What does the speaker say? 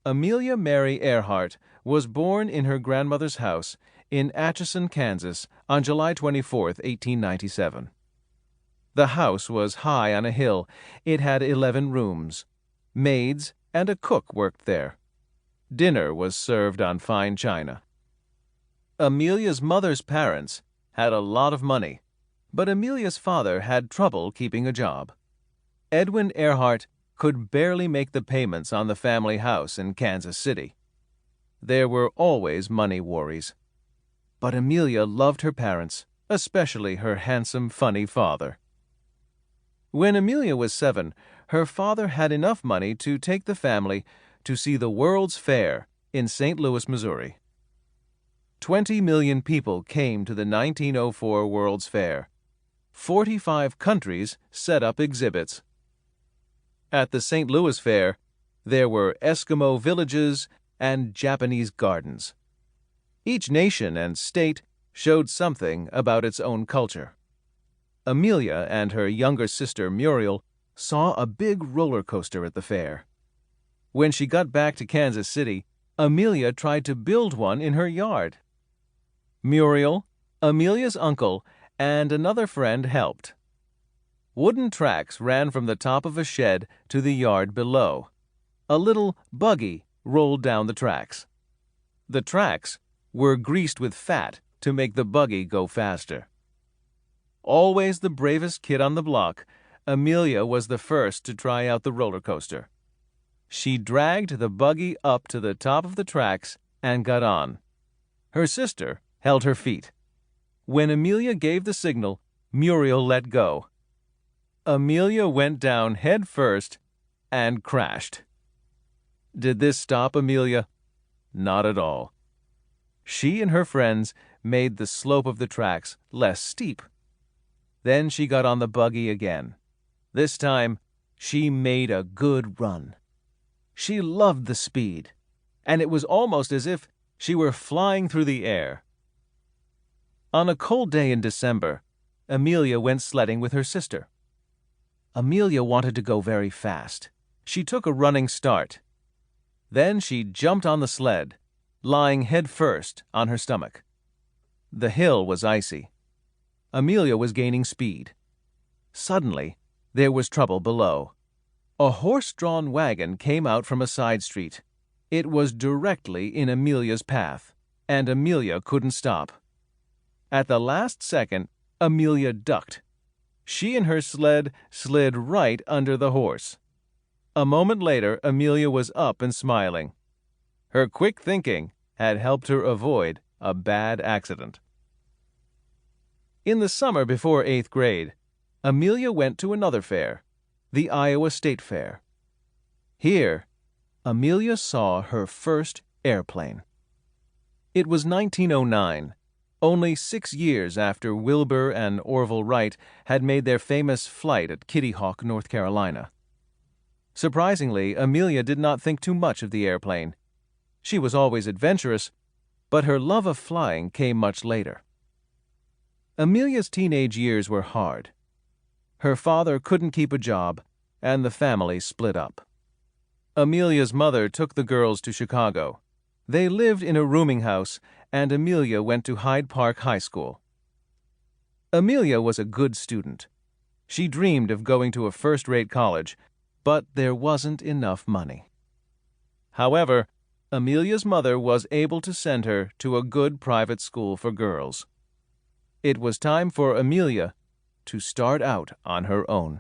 Amelia Mary Earhart was born in her grandmother's house in Atchison, Kansas, on July 24, 1897. The house was high on a hill. It had 11 rooms. Maids and a cook worked there. Dinner was served on fine china. Amelia's mother's parents had a lot of money, but Amelia's father had trouble keeping a job. Edwin Earhart could barely make the payments on the family house in Kansas City. There were always money worries. But Amelia loved her parents, especially her handsome, funny father. When Amelia was 7, her father had enough money to take the family to see the World's Fair in St. Louis, Missouri. 20 million people came to the 1904 World's Fair. 45 countries set up exhibits. At the St. Louis Fair, there were Eskimo villages and Japanese gardens. Each nation and state showed something about its own culture. Amelia and her younger sister Muriel saw a big roller coaster at the fair. When she got back to Kansas City, Amelia tried to build one in her yard. Muriel, Amelia's uncle, and another friend helped. Wooden tracks ran from the top of a shed to the yard below. A little buggy rolled down the tracks. The tracks were greased with fat to make the buggy go faster. Always the bravest kid on the block, Amelia was the first to try out the roller coaster. She dragged the buggy up to the top of the tracks and got on. Her sister held her feet. When Amelia gave the signal, Muriel let go. Amelia went down head first and crashed. Did this stop Amelia? Not at all. She and her friends made the slope of the tracks less steep. Then she got on the buggy again. This time, she made a good run. She loved the speed, and it was almost as if she were flying through the air. On a cold day in December, Amelia went sledding with her sister. Amelia wanted to go very fast. She took a running start. Then she jumped on the sled, lying head first on her stomach. The hill was icy. Amelia was gaining speed. Suddenly, there was trouble below. A horse-drawn wagon came out from a side street. It was directly in Amelia's path, and Amelia couldn't stop. At the last second, Amelia ducked. She and her sled slid right under the horse. A moment later, Amelia was up and smiling. Her quick thinking had helped her avoid a bad accident. In the summer before 8th grade, Amelia went to another fair, the Iowa State Fair. Here, Amelia saw her first airplane. It was 1909. Only 6 years after Wilbur and Orville Wright had made their famous flight at Kitty Hawk, North Carolina. Surprisingly, Amelia did not think too much of the airplane. She was always adventurous, but her love of flying came much later. Amelia's teenage years were hard. Her father couldn't keep a job, and the family split up. Amelia's mother took the girls to Chicago. They lived in a rooming house, and Amelia went to Hyde Park High School. Amelia was a good student. She dreamed of going to a first-rate college, but there wasn't enough money. However, Amelia's mother was able to send her to a good private school for girls. It was time for Amelia to start out on her own.